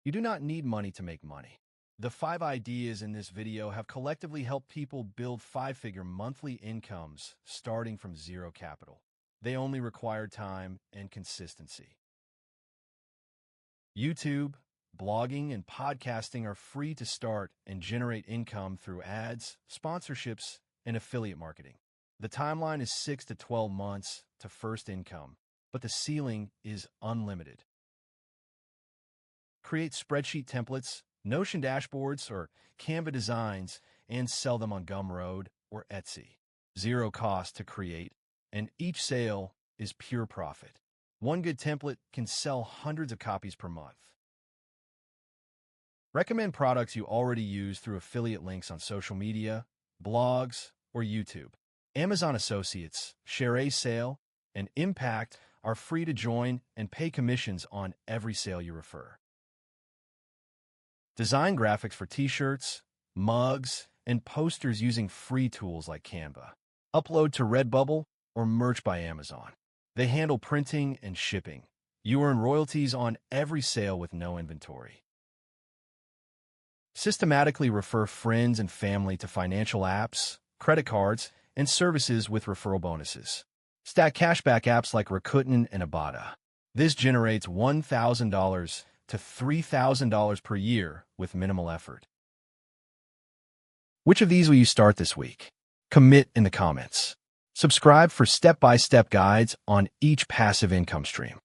You do not need money to make money. The 5 ideas in this video have collectively helped people build 5-figure monthly incomes starting from zero capital. They only require time and consistency. YouTube, blogging, and podcasting are free to start and generate income through ads, sponsorships, and affiliate marketing. The timeline is 6 to 12 months to first income, but the ceiling is unlimited. Create spreadsheet templates, Notion dashboards, or Canva designs and sell them on Gumroad or Etsy. Zero cost to create, and each sale is pure profit. One good template can sell hundreds of copies per month. Recommend products you already use through affiliate links on social media, blogs, or YouTube. Amazon Associates, ShareASale, and Impact are free to join and pay commissions on every sale you refer. Design graphics for t-shirts, mugs, and posters using free tools like Canva. Upload to Redbubble or Merch by Amazon. They handle printing and shipping. You earn royalties on every sale with no inventory. Systematically refer friends and family to financial apps, credit cards, and services with referral bonuses. Stack cashback apps like Rakuten and Ibotta. This generates $1,000 to $3,000 per year with minimal effort. Which of these will you start this week? Commit in the comments. Subscribe for step-by-step guides on each passive income stream.